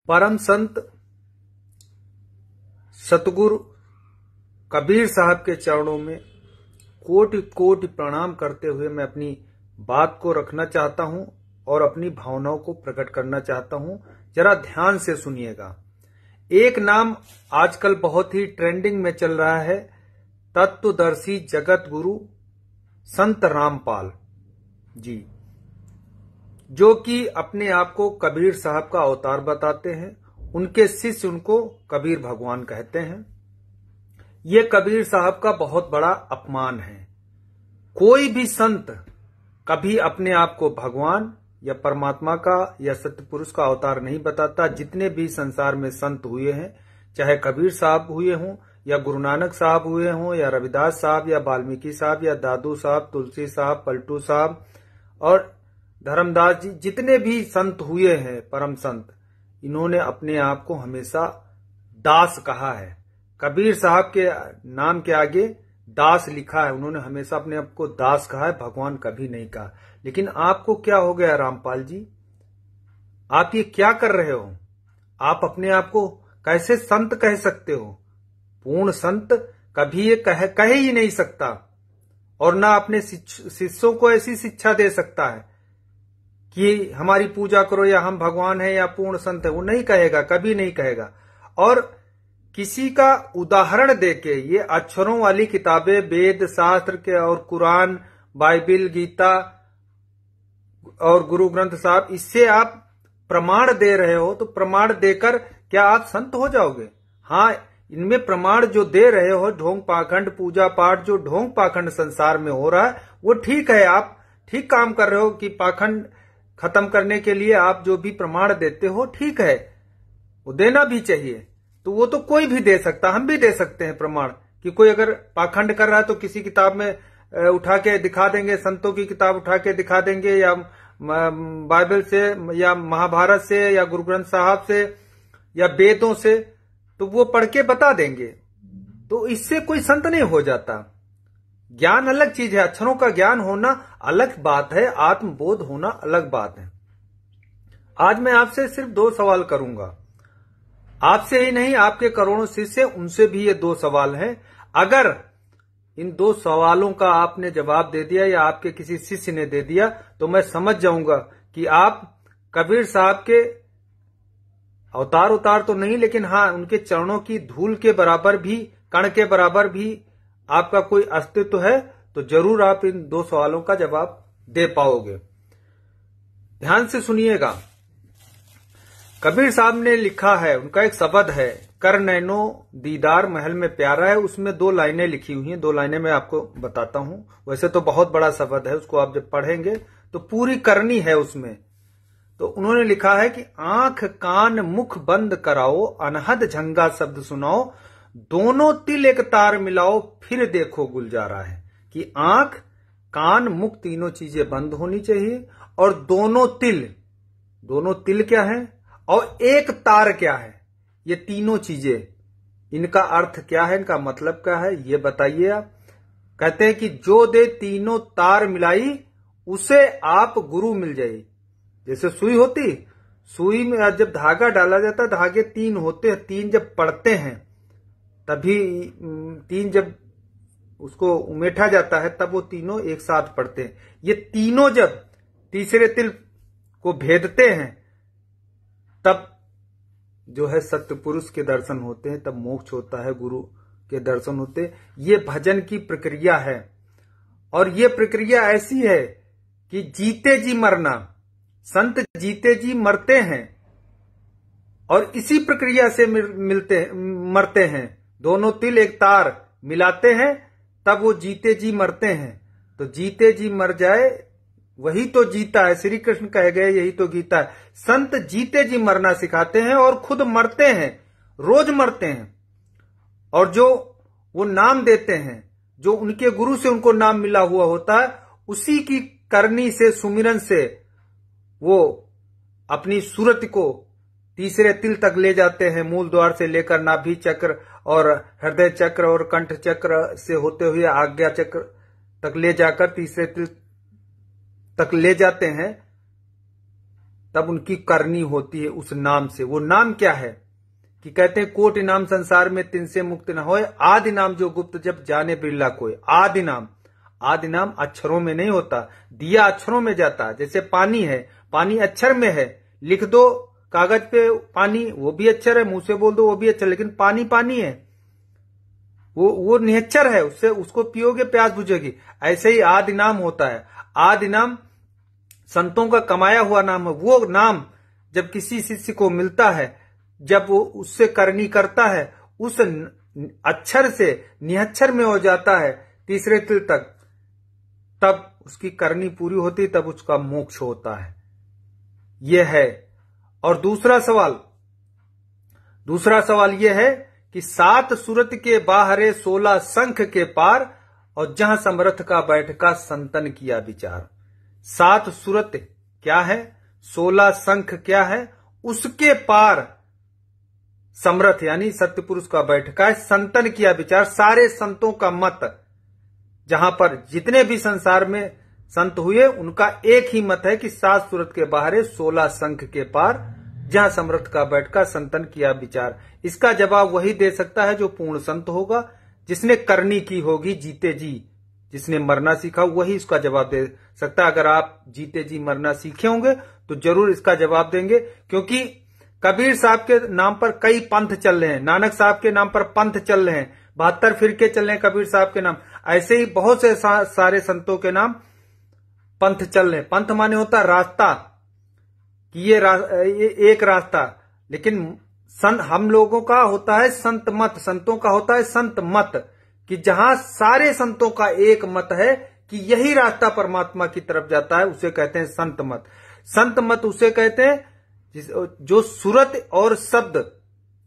परम संत सतगुरु कबीर साहब के चरणों में कोटि कोटि प्रणाम करते हुए मैं अपनी बात को रखना चाहता हूं और अपनी भावनाओं को प्रकट करना चाहता हूं। जरा ध्यान से सुनिएगा। एक नाम आजकल बहुत ही ट्रेंडिंग में चल रहा है, तत्वदर्शी जगत गुरु संत रामपाल जी, जो कि अपने आप को कबीर साहब का अवतार बताते हैं। उनके शिष्य उनको कबीर भगवान कहते हैं। ये कबीर साहब का बहुत बड़ा अपमान है। कोई भी संत कभी अपने आप को भगवान या परमात्मा का या सत्य पुरुष का अवतार नहीं बताता। जितने भी संसार में संत हुए हैं, चाहे कबीर साहब हुए हों या गुरु नानक साहब हुए हों या रविदास साहब या वाल्मीकि साहब या दादू साहब, तुलसी साहब, पलटू साहब और धर्मदास जी, जितने भी संत हुए हैं परम संत, इन्होंने अपने आप को हमेशा दास कहा है। कबीर साहब के नाम के आगे दास लिखा है। उन्होंने हमेशा अपने आप को दास कहा है, भगवान कभी नहीं कहा। लेकिन आपको क्या हो गया रामपाल जी? आप ये क्या कर रहे हो? आप अपने आप को कैसे संत कह सकते हो? पूर्ण संत कभी ये कहे ही नहीं सकता और ना अपने शिष्यों को ऐसी शिक्षा दे सकता है कि हमारी पूजा करो या हम भगवान हैं या पूर्ण संत है। वो नहीं कहेगा, कभी नहीं कहेगा। और किसी का उदाहरण देके, ये अक्षरों वाली किताबें, वेद शास्त्र के और कुरान, बाइबिल, गीता और गुरु ग्रंथ साहब, इससे आप प्रमाण दे रहे हो, तो प्रमाण देकर क्या आप संत हो जाओगे? हाँ, इनमें प्रमाण जो दे रहे हो, ढोंग पाखंड, पूजा पाठ, जो ढोंग पाखंड संसार में हो रहा है, वो ठीक है। आप ठीक काम कर रहे हो कि पाखंड खत्म करने के लिए आप जो भी प्रमाण देते हो, ठीक है, वो देना भी चाहिए। तो वो तो कोई भी दे सकता, हम भी दे सकते हैं प्रमाण कि कोई अगर पाखंड कर रहा है तो किसी किताब में उठा के दिखा देंगे, संतों की किताब उठा के दिखा देंगे, या बाइबल से या महाभारत से या गुरु ग्रंथ साहब से या वेदों से, तो वो पढ़ के बता देंगे। तो इससे कोई संत नहीं हो जाता। ज्ञान अलग चीज है, अक्षरों का ज्ञान होना अलग बात है, आत्मबोध होना अलग बात है। आज मैं आपसे सिर्फ 2 सवाल करूंगा। आपसे ही नहीं, आपके करोड़ों शिष्य, उनसे भी ये 2 सवाल हैं। अगर इन 2 सवालों का आपने जवाब दे दिया या आपके किसी शिष्य ने दे दिया, तो मैं समझ जाऊंगा कि आप कबीर साहब के अवतार तो नहीं, लेकिन हाँ, उनके चरणों की धूल के बराबर भी, कण के बराबर भी आपका कोई अस्तित्व है। तो जरूर आप इन 2 सवालों का जवाब दे पाओगे। ध्यान से सुनिएगा। कबीर साहब ने लिखा है, उनका एक शब्द है, कर नैनो दीदार महल में प्यारा है। उसमें 2 लाइनें लिखी हुई हैं। 2 लाइनें मैं आपको बताता हूं। वैसे तो बहुत बड़ा शब्द है, उसको आप जब पढ़ेंगे तो पूरी करनी है उसमें। तो उन्होंने लिखा है कि आंख कान मुख बंद कराओ, अनहद झंगा शब्द सुनाओ, दोनों तिल एक तार मिलाओ, फिर देखो गुलजारा है। कि आंख कान मुख तीनों चीजें बंद होनी चाहिए, और दोनों तिल क्या है और एक तार क्या है, ये तीनों चीजें, इनका अर्थ क्या है, इनका मतलब क्या है, ये बताइए आप। कहते हैं कि जो दे तीनों तार मिलाई, उसे आप गुरु मिल जाए। जैसे सुई होती, सुई में जब धागा डाला जाता है, धागे 3 होते हैं, 3 जब पड़ते हैं तभी 3 जब उसको उमेटा जाता है, तब वो तीनों एक साथ पड़ते हैं। ये तीनों जब तीसरे तिल को भेदते हैं, तब जो है सत्य पुरुष के दर्शन होते हैं, तब मोक्ष होता है, गुरु के दर्शन होते हैं। ये भजन की प्रक्रिया है, और ये प्रक्रिया ऐसी है कि जीते जी मरना, संत जीते जी मरते हैं और इसी प्रक्रिया से मरते हैं। दोनों तिल एक तार मिलाते हैं, तब वो जीते जी मरते हैं। तो जीते जी मर जाए, वही तो जीता है। श्री कृष्ण कह गए, यही तो गीता है। संत जीते जी मरना सिखाते हैं और खुद मरते हैं, रोज मरते हैं। और जो वो नाम देते हैं, जो उनके गुरु से उनको नाम मिला हुआ होता है, उसी की करनी से, सुमिरन से वो अपनी सूरत को तीसरे तिल तक ले जाते हैं। मूल द्वार से लेकर नाभि चक्र और हृदय चक्र और कंठ चक्र से होते हुए आज्ञा चक्र तक ले जाकर तीसरे तिल तक ले जाते हैं। तब उनकी करनी होती है उस नाम से। वो नाम क्या है कि कहते हैं कोटि नाम संसार में तिनसे मुक्त न होए, आदि नाम जो गुप्त जब जाने बिरला कोई। आदि नाम, आदि नाम अक्षरों में नहीं होता, दिया अक्षरों में जाता है। जैसे पानी है, पानी अक्षर में है, लिख दो कागज पे पानी, वो भी अक्षर है, मुंह से बोल दो वो भी अक्षर, लेकिन पानी पानी है, वो निहच्चर है, उससे उसको पियोगे प्यास बुझेगी। ऐसे ही आदि नाम होता है। आदि नाम संतों का कमाया हुआ नाम है। वो नाम जब किसी शिष्य को मिलता है, जब वो उससे करनी करता है, उस अक्षर से निहच्चर में हो जाता है तीसरे तिल तक, तब उसकी करनी पूरी होती, तब उसका मोक्ष होता है। यह है। और दूसरा सवाल यह है कि 7 सुरत के बाहरे 16 शंख के पार, और जहां समर्थ का बैठका संतन किया विचार। 7 सुरत क्या है, 16 शंख क्या है, उसके पार समर्थ यानी सत्य पुरुष का बैठका है, संतन किया विचार। सारे संतों का मत, जहां पर जितने भी संसार में संत हुए उनका एक ही मत है कि 7 सूरत के बाहर 16 शंख के पार, जहां समर्थ का बैठका संतन किया विचार। इसका जवाब वही दे सकता है जो पूर्ण संत होगा, जिसने करनी की होगी जीते जी, जिसने मरना सीखा वही इसका जवाब दे सकता है। अगर आप जीते जी मरना सीखे होंगे तो जरूर इसका जवाब देंगे, क्योंकि कबीर साहब के नाम पर कई पंथ चल रहे हैं, नानक साहब के नाम पर पंथ चल रहे हैं, 72 फिरके चल रहे हैं कबीर साहब के नाम। ऐसे ही बहुत से सारे संतों के नाम पंथ चल रहे हैं। पंथ माने होता है रास्ता, कि ये एक रास्ता, लेकिन हम लोगों का होता है संत मत, संतों का होता है संत मत, कि जहां सारे संतों का एक मत है कि यही रास्ता परमात्मा की तरफ जाता है, उसे कहते हैं संत मत। संत मत उसे कहते हैं जो सूरत और शब्द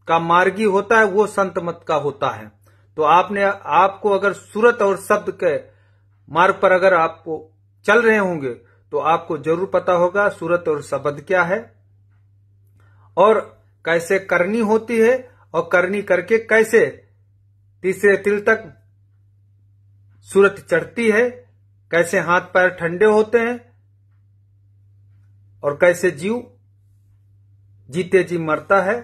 का मार्गी होता है, वो संत मत का होता है। तो आपको अगर सूरत और शब्द के मार्ग पर अगर आपको चल रहे होंगे तो आपको जरूर पता होगा सूरत और शब्द क्या है और कैसे करनी होती है, और करनी करके कैसे तीसरे तिल तक सूरत चढ़ती है, कैसे हाथ पैर ठंडे होते हैं, और कैसे जीव जीते जी मरता है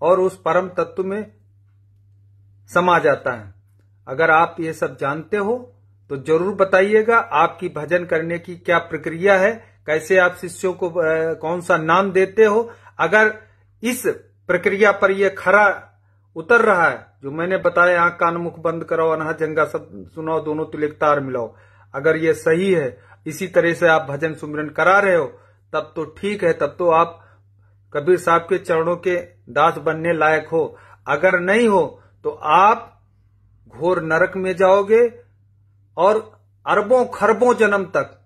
और उस परम तत्व में समा जाता है। अगर आप ये सब जानते हो तो जरूर बताइएगा आपकी भजन करने की क्या प्रक्रिया है, कैसे आप शिष्यों को कौन सा नाम देते हो। अगर इस प्रक्रिया पर यह खरा उतर रहा है जो मैंने बताया, आंख कान मुख बंद करो, अनहा जंगा सब सुनाओ, दोनों तिल एक तार मिलाओ, अगर ये सही है, इसी तरह से आप भजन सुमिरन करा रहे हो, तब तो ठीक है, तब तो आप कबीर साहब के चरणों के दास बनने लायक हो। अगर नहीं हो तो आप घोर नरक में जाओगे और अरबों खरबों जन्म तक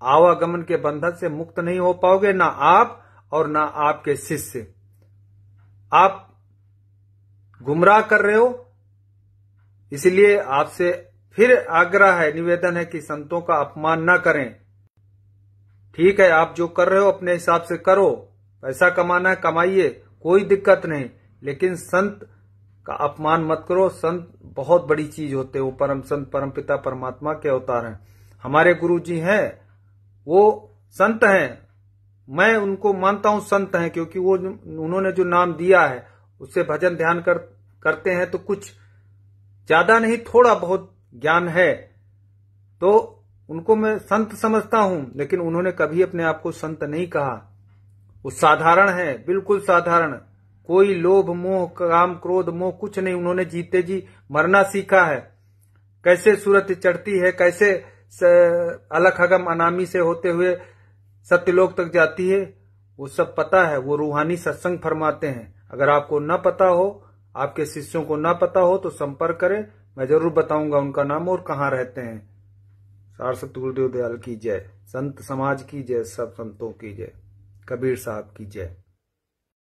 आवागमन के बंधन से मुक्त नहीं हो पाओगे, ना आप और ना आपके शिष्य। आप गुमराह कर रहे हो, इसलिए आपसे फिर आग्रह है, निवेदन है कि संतों का अपमान ना करें। ठीक है, आप जो कर रहे हो अपने हिसाब से करो, पैसा कमाना है कमाइए, कोई दिक्कत नहीं, लेकिन संत का अपमान मत करो। संत बहुत बड़ी चीज होते हैं, वो परम संत परम पिता परमात्मा के अवतार हैं। हमारे गुरु जी हैं, वो संत हैं, मैं उनको मानता हूं संत हैं, क्योंकि वो उन्होंने जो नाम दिया है उससे भजन ध्यान करते हैं, तो कुछ ज्यादा नहीं थोड़ा बहुत ज्ञान है, तो उनको मैं संत समझता हूं। लेकिन उन्होंने कभी अपने आप को संत नहीं कहा, वो साधारण है, बिल्कुल साधारण, कोई लोभ मोह काम क्रोध मोह कुछ नहीं। उन्होंने जीते जी मरना सीखा है, कैसे सूरत चढ़ती है, कैसे अलख अगम अनामी से होते हुए सत्यलोक तक जाती है, वो सब पता है। वो रूहानी सत्संग फरमाते हैं। अगर आपको न पता हो, आपके शिष्यों को न पता हो, तो संपर्क करें, मैं जरूर बताऊंगा उनका नाम और कहाँ रहते हैं। सारस्वत गुरुदेव दयाल की जय, संत समाज की जय, सब संतों की जय, कबीर साहब की जय।